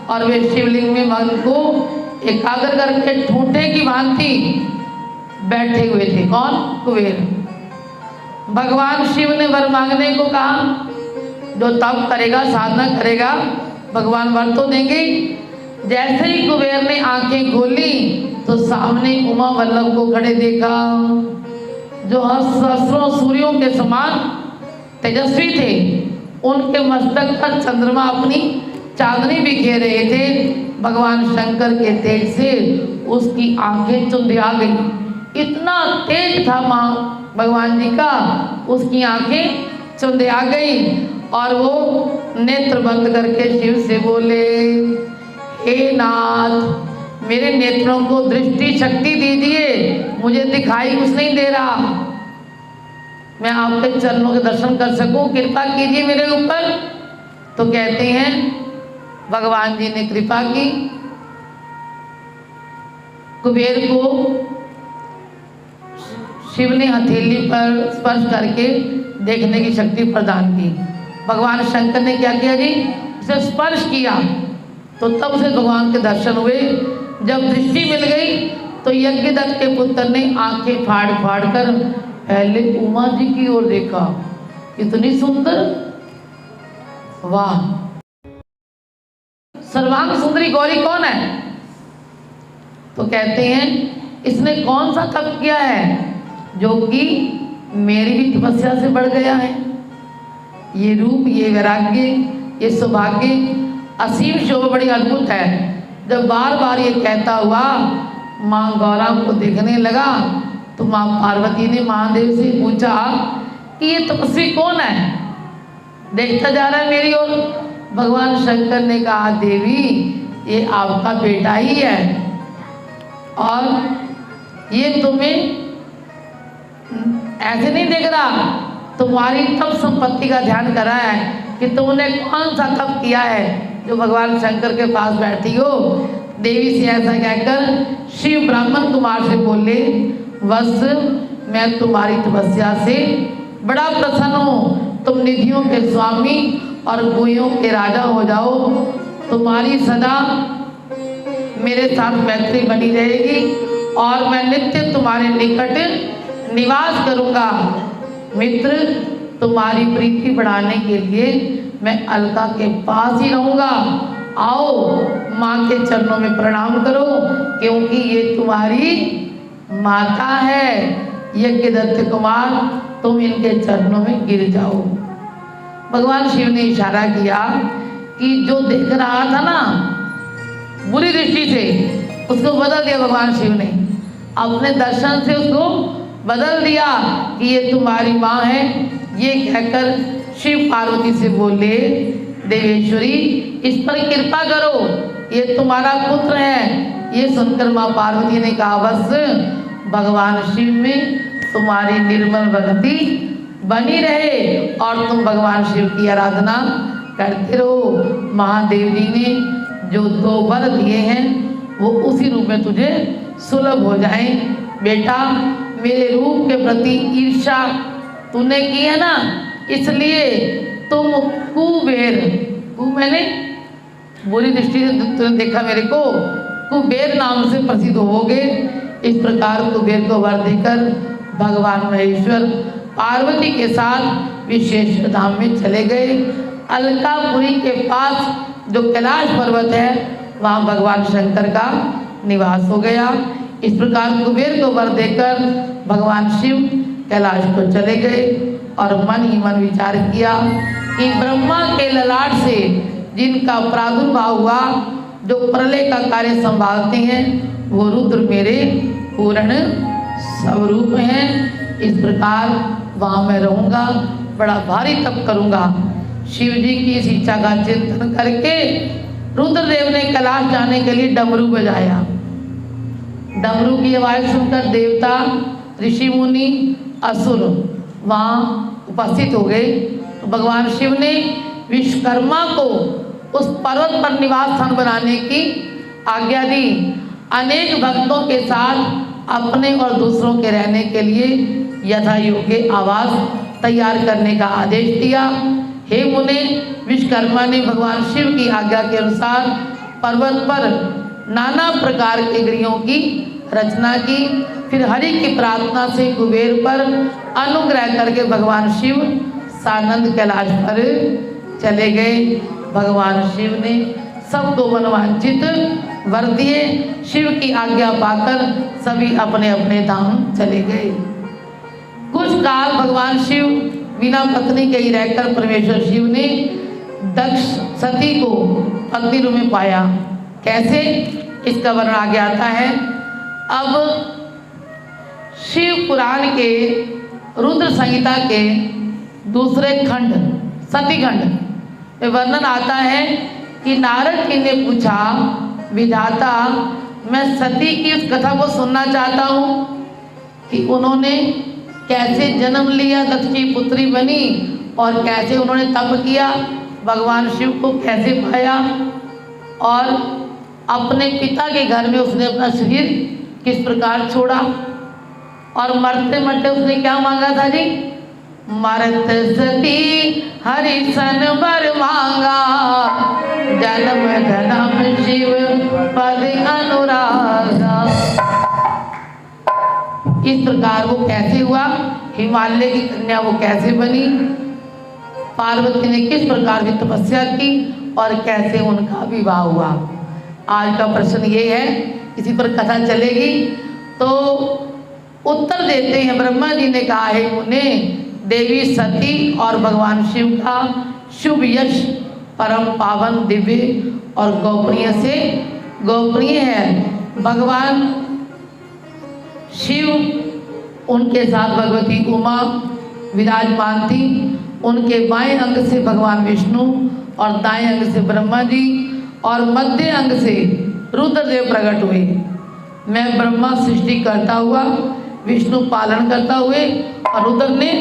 और वे शिवलिंग में मन को एकाग्र करके ठूंठे की भांति बैठे हुए थे। कौन? कुबेर। भगवान शिव ने वर मांगने को कहा, जो तप करेगा, साधना करेगा, भगवान वर तो देंगे। जैसे ही कुबेर ने आंखें खोली तो सामने उमा वल्लभ को खड़े देखा, जो सहस्रों सूर्यों के समान तेजस्वी थे। उनके मस्तक पर चंद्रमा अपनी चांदनी बिखेर रहे थे। भगवान शंकर के तेज से उसकी आंखें चुंधिया गई। इतना तेज था माँ भगवान जी का, उसकी आंखें चुंधिया गई और वो नेत्र बंद करके शिव से बोले, हे नाथ, मेरे नेत्रों को दृष्टि शक्ति दीजिए, मुझे दिखाई कुछ नहीं दे रहा, मैं आपके चरणों के दर्शन कर सकूं, कृपा कीजिए मेरे ऊपर। तो कहते हैं भगवान जी ने कृपा की, कुबेर को शिव ने हथेली पर स्पर्श करके देखने की शक्ति प्रदान की। भगवान शंकर ने क्या किया जी, उसे स्पर्श किया तो तब से भगवान के दर्शन हुए। जब दृष्टि मिल गई तो यज्ञदत्त के पुत्र ने आंखें फाड़ फाड़ कर पहले उमा जी की ओर देखा। इतनी सुंदर, वाह! सर्वांग सुंदरी गौरी कौन है? तो कहते हैं इसने कौन सा तप किया है जो कि मेरी भी तपस्या से बढ़ गया है। ये रूप, ये वैराग्य, ये सौभाग्य, असीम शोभा बड़ी अद्भुत है। जब बार बार ये कहता हुआ माँ गौरा को देखने लगा तो माँ पार्वती ने महादेव से पूछा कि ये तपस्वी कौन है, देखता जा रहा है मेरी ओर। भगवान शंकर ने कहा, देवी ये आपका बेटा ही है और ये तुम्हें ऐसे नहीं देख रहा, तुम्हारी तप संपत्ति का ध्यान कर रहा है कि तुमने कौन सा तप किया है जो भगवान शंकर के पास बैठी हो। देवी से ऐसा कहकर शिव ब्राह्मण कुमार से बोले, वत्स, मैं तुम्हारी तपस्या से बड़ा प्रसन्न हूँ। तुम निधियों के स्वामी और गुहियों के राजा हो जाओ। तुम्हारी सदा मेरे साथ मैत्री बनी रहेगी और मैं नित्य तुम्हारे निकट निवास करूँगा। मित्र, तुम्हारी प्रीति बढ़ाने के लिए मैं अलका के पास ही रहूँगा। आओ माँ के चरणों में प्रणाम करो, क्योंकि ये तुम्हारी माता है। यज्ञदत्त कुमार तुम इनके चरणों में गिर जाओ। भगवान शिव ने इशारा किया कि जो देख रहा था ना बुरी दृष्टि से, उसको बदल दिया भगवान शिव ने, अपने दर्शन से उसको बदल दिया कि ये तुम्हारी माँ है। ये कहकर शिव पार्वती से बोले, देवेश्वरी इस पर कृपा करो, ये तुम्हारा पुत्र है। ये सुनकर माँ पार्वती ने कहा, बस भगवान शिव में तुम्हारी निर्मल भक्ति बनी रहे और तुम भगवान शिव की आराधना करते रहो। महादेव जी ने जो 2 वर दिए हैं वो उसी रूप में तुझे सुलभ हो जाए। बेटा, मेरे रूप के प्रति ईर्ष्या तूने की है ना, इसलिए तुम कुबेर, मैंने बुरी दृष्टि से तुमने देखा मेरे को, कुबेर नाम से प्रसिद्ध होगे। इस प्रकार कुबेर को वर देकर भगवान महेश्वर पार्वती के साथ विशेष धाम में चले गए। अलकापुरी के पास जो कैलाश पर्वत है वहाँ भगवान शंकर का निवास हो गया। इस प्रकार कुबेर को वर देकर भगवान शिव कैलाश को चले गए और मन ही मन विचार किया कि ब्रह्मा के ललाट से जिनका प्रादुर्भाव हुआ, जो प्रलय का कार्य संभालते हैं, वो रुद्र मेरे पूर्ण स्वरूप हैं। इस प्रकार वहाँ मैं रहूँगा, बड़ा भारी तप करूँगा। शिव जी की इस इच्छा का चिंतन करके रुद्रदेव ने कैलाश जाने के लिए डमरू बजाया। डमरू की आवाज़ सुनकर देवता, ऋषि मुनि, असुर वहाँ उपस्थित हो गए। तो भगवान शिव ने विश्वकर्मा को उस पर्वत पर निवास स्थान बनाने की आज्ञा दी। अनेक भक्तों के साथ अपने और दूसरों के रहने के लिए यथा योग्य आवास तैयार करने का आदेश दिया। हे मुने, विश्वकर्मा ने भगवान शिव की आज्ञा के अनुसार पर्वत पर नाना प्रकार के गृहों की रचना की। फिर हरि की प्रार्थना से कुबेर पर अनुग्रह करके भगवान शिव सानंद कैलाश पर चले गए। भगवान शिव ने सबको मनवांचित वर दिए। शिव की आज्ञा पाकर सभी अपने अपने धाम चले गए। कुछ काल भगवान शिव बिना पत्नी के ही रहकर परमेश्वर शिव ने दक्ष सती को पत्नी रूप में पाया। कैसे, इसका वर्णन आगे आता है। अब शिव पुराण के रुद्र संहिता के दूसरे खंड, सती खंड में वर्णन आता है कि नारद जी ने पूछा, विधाता मैं सती की उस कथा को सुनना चाहता हूँ कि उन्होंने कैसे जन्म लिया, दक्ष की पुत्री बनी और कैसे उन्होंने तप किया, भगवान शिव को कैसे पाया और अपने पिता के घर में उसने अपना शरीर किस प्रकार छोड़ा और मरते मरते उसने क्या मांगा था जी? मरत सती हरिशन वर मांगा, जन्म धनम शिव पद अनुरागा। इस प्रकार वो कैसे हुआ, हिमालय की कन्या वो कैसे बनी, पार्वती ने किस प्रकार की तपस्या की और कैसे उनका विवाह हुआ। आज का प्रश्न ये है, इसी पर कथा चलेगी। तो उत्तर देते हैं, ब्रह्मा जी ने कहा है मुने, देवी सती और भगवान शिव का शुभ यश परम पावन दिव्य और गोपनीय से गोपनीय है। भगवान शिव, उनके साथ भगवती उमा विराजमान थी। उनके बाएं अंग से भगवान विष्णु और दाएं अंग से ब्रह्मा जी और मध्य अंग से रुद्रदेव प्रकट हुए। मैं ब्रह्मा सृष्टि करता हुआ, विष्णु पालन करता हुए और रुद्र ने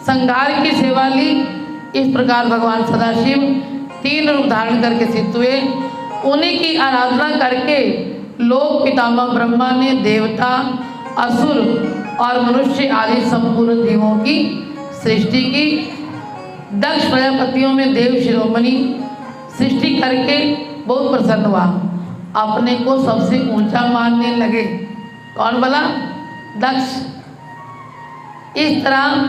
संहार की सेवा ली। इस प्रकार भगवान सदाशिव 3 रूप धारण करके सिद्ध हुए। उन्हीं की आराधना करके लोक पितामह ब्रह्मा ने देवता, असुर और मनुष्य आदि संपूर्ण जीवों की सृष्टि की। दक्ष प्रजापतियों में देव शिरोमणि सृष्टि करके बहुत प्रसन्न हुआ, अपने को सबसे ऊंचा मानने लगे। कौन बोला? दक्ष। इस तरह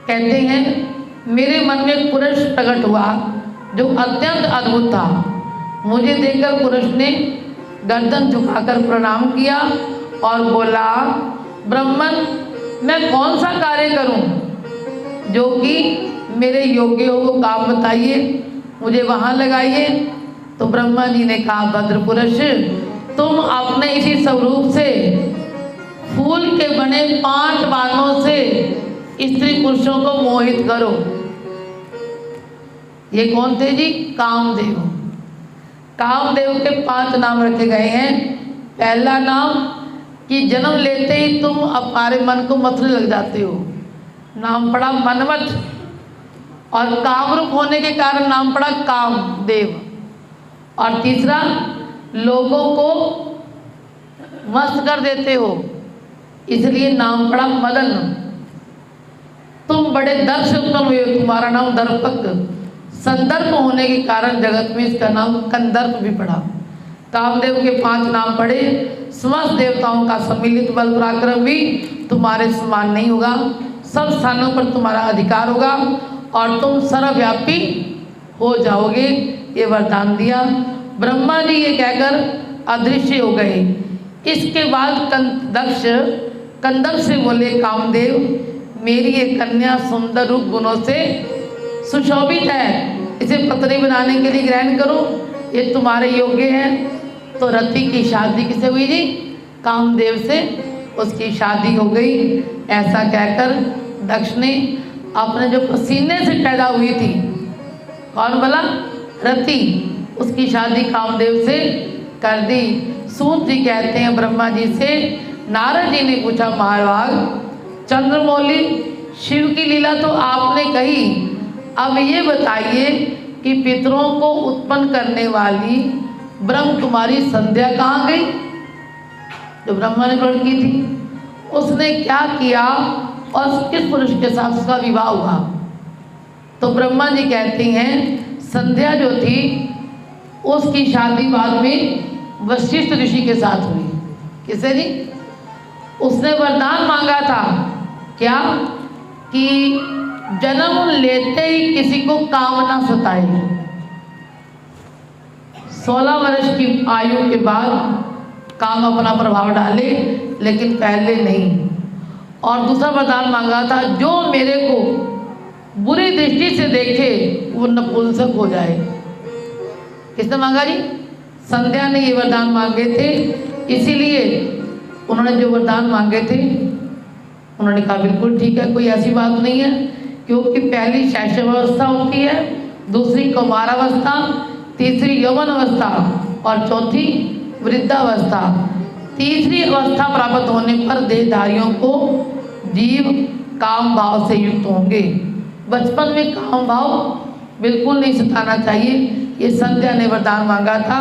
कहते हैं, मेरे मन में पुरुष प्रकट हुआ जो अत्यंत अद्भुत था। मुझे देखकर पुरुष ने गर्दन झुकाकर प्रणाम किया और बोला, ब्राह्मण मैं कौन सा कार्य करूं जो कि मेरे योग्य हो, वो काम बताइए, मुझे वहां लगाइए। तो ब्रह्मा जी ने कहा, भद्र पुरुष, तुम अपने इसी स्वरूप से फूल के बने 5 बाणों से स्त्री पुरुषों को मोहित करो। ये कौन थे जी? कामदेव। कामदेव के 5 नाम रखे गए हैं। पहला नाम कि जन्म लेते ही तुम हमारे मन को मथने लग जाते हो, नाम पड़ा मनमथ। और कामरूप होने के कारण नाम पड़ा कामदेव। और तीसरा, लोगों को मस्त कर देते हो, इसलिए नाम पड़ा मदन। तुम बड़े दर्प से उत्पन्न हुए हो, तुम्हारा नाम दर्पक। संदर्प होने के कारण जगत में इसका नाम कंदर्प भी पड़ा। कामदेव के 5 नाम पड़े। समस्त देवताओं का सम्मिलित बल पराक्रम भी तुम्हारे समान नहीं होगा। सब स्थानों पर तुम्हारा अधिकार होगा और तुम सर्वव्यापी हो जाओगे, ये वरदान दिया। ब्रह्मा जी ये कहकर अदृश्य हो गए। इसके बाद कंदर्प से बोले, कामदेव, मेरी ये कन्या सुंदर रूप गुणों से सुशोभित है, इसे पत्नी बनाने के लिए ग्रहण करो, ये तुम्हारे योग्य है। तो रति की शादी किसे हुई जी? कामदेव से उसकी शादी हो गई। ऐसा कहकर दक्ष ने अपने जो पसीने से पैदा हुई थी, कौन बोला? रति, उसकी शादी कामदेव से कर दी। सूत जी कहते हैं ब्रह्मा जी से, नारद जी ने पूछा, महाभाग चंद्रमौली, शिव की लीला तो आपने कही, अब ये बताइए कि पितरों को उत्पन्न करने वाली ब्रह्म कुमारी संध्या कहाँ गई? जो ब्रह्मा ने ग्रहण की थी, उसने क्या किया और किस पुरुष के साथ उसका विवाह हुआ? तो ब्रह्मा जी कहते हैं, संध्या जो थी उसकी शादी बाद में वशिष्ठ ऋषि के साथ हुई। किसे जी? उसने वरदान मांगा था, क्या? कि जन्म लेते ही किसी को काम ना सताए। 16 वर्ष की आयु के बाद काम अपना प्रभाव डाले, लेकिन पहले नहीं। और दूसरा वरदान मांगा था, जो मेरे को बुरी दृष्टि से देखे वो नपुंसक हो जाए। किसने मांगा जी? संध्या ने ये वरदान मांगे थे। इसीलिए उन्होंने जो वरदान मांगे थे, उन्होंने कहा बिल्कुल ठीक है, कोई ऐसी बात नहीं है, क्योंकि पहली शैशव अवस्था होती है, दूसरी कौमारावस्था, तीसरी यौवन अवस्था और चौथी वृद्धावस्था। तीसरी अवस्था प्राप्त होने पर देहधारियों को जीव काम भाव से युक्त होंगे। बचपन में काम भाव बिल्कुल नहीं सताना चाहिए, ये संध्या ने वरदान मांगा था।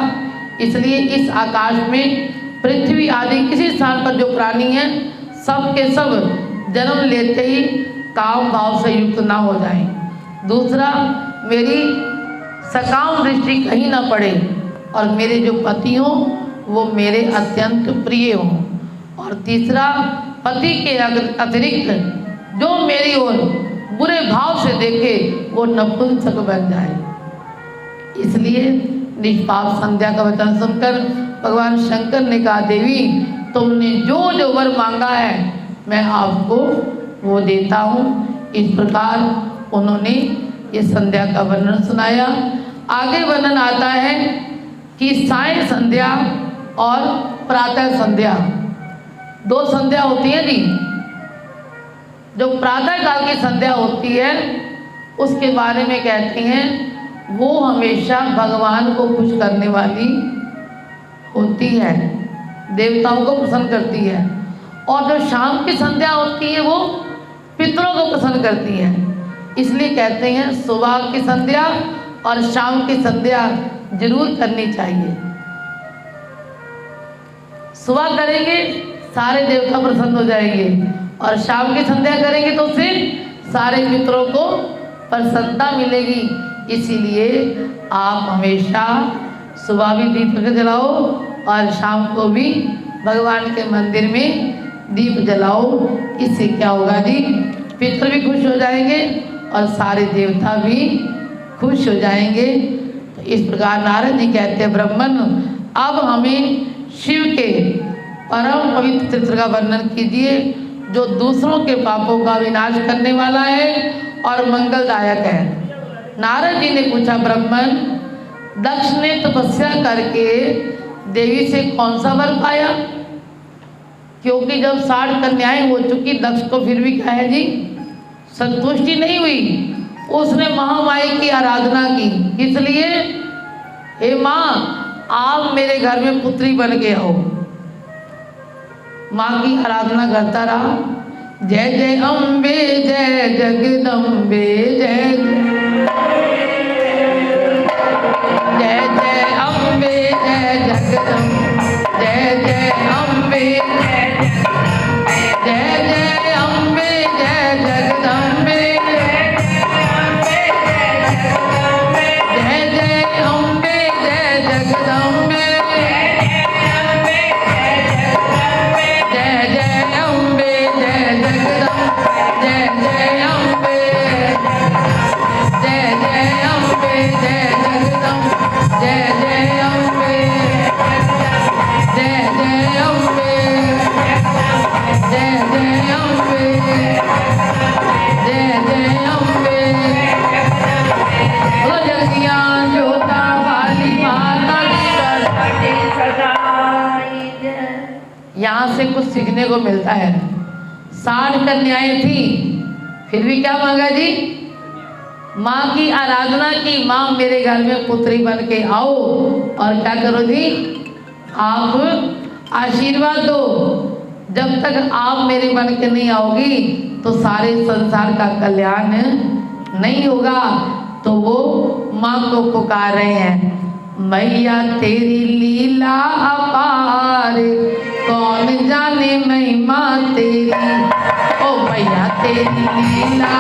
इसलिए इस आकाश में पृथ्वी आदि किसी स्थान पर जो प्राणी हैं, सब के सब जन्म लेते ही काम भाव से युक्त ना हो जाएं। दूसरा, मेरी सकाम दृष्टि कहीं ना पड़े और मेरे जो पति हों वो मेरे अत्यंत प्रिय हों। और तीसरा, पति के अतिरिक्त जो मेरी ओर बुरे भाव से देखे वो नपुंसक बन जाए। इसलिए निष्पाप संध्या का वचन सुनकर भगवान शंकर ने कहा, देवी तुमने जो जो वर मांगा है मैं आपको वो देता हूँ। इस प्रकार उन्होंने ये संध्या का वर्णन सुनाया। आगे वर्णन आता है कि साय संध्या और प्रातः संध्या, 2 संध्या होती है जी। जो प्रातः काल की संध्या होती है उसके बारे में कहते हैं वो हमेशा भगवान को खुश करने वाली होती है, देवताओं को प्रसन्न करती है। और जो शाम की संध्या होती है वो पितरों को प्रसन्न करती है। इसलिए कहते हैं सुबह की संध्या और शाम की संध्या जरूर करनी चाहिए। सुबह करेंगे सारे देवता प्रसन्न हो जाएंगे और शाम की संध्या करेंगे तो उससे सारे पितरों को प्रसन्नता मिलेगी। इसीलिए आप हमेशा सुबह भी दीप जलाओ और शाम को भी भगवान के मंदिर में दीप जलाओ। इससे क्या होगा जी? पितर भी खुश हो जाएंगे और सारे देवता भी खुश हो जाएंगे। तो इस प्रकार नारद जी कहते हैं, ब्राह्मण अब हमें शिव के परम पवित्र चित्र का वर्णन कीजिए। जो दूसरों के पापों का विनाश करने वाला है और मंगलदायक है। नारद जी ने पूछा, ब्राह्मण, दक्ष ने तपस्या करके देवी से कौन सा वर पाया? क्योंकि जब 60 कन्याएं हो चुकी, दक्ष को फिर भी क्या है जी, संतुष्टि नहीं हुई। उसने महामाई की आराधना की। किस लिए? हे माँ, आप मेरे घर में पुत्री बन के आओ। माँ की आराधना करता रहा। जय जय अम्बे, जय जगदम्बे, जय जय जय अम्बे, जय जगदम्बे, जय जय अम्बे, जय जय अम्बे, जय जगदम्बे, जय जय अम्बे, जय जगदम्बे, जय जय अम्बे, जय जगदम्बे, जय जय अम्बे, जय जय अम्बे, जय जगदम्बे, जय जय अम्बे, जय जय अम्बे, जय जय अम्बे, जय जय अम्बे। बोलो जगदिया जोता वाली माता की यहाँ से कुछ सीखने को मिलता है। 60 कन्याएं थी, फिर भी क्या मांगा जी? माँ की आराधना की। माँ मेरे घर में पुत्री बन के आओ और क्या करो जी, आप आशीर्वाद दो। जब तक आप मेरे बन के नहीं आओगी तो सारे संसार का कल्याण नहीं होगा। तो वो माँ को पुकार रहे हैं, मैया तेरी लीला अपार, कौन जाने महिमा तेरी। ओ मैया तेरी लीला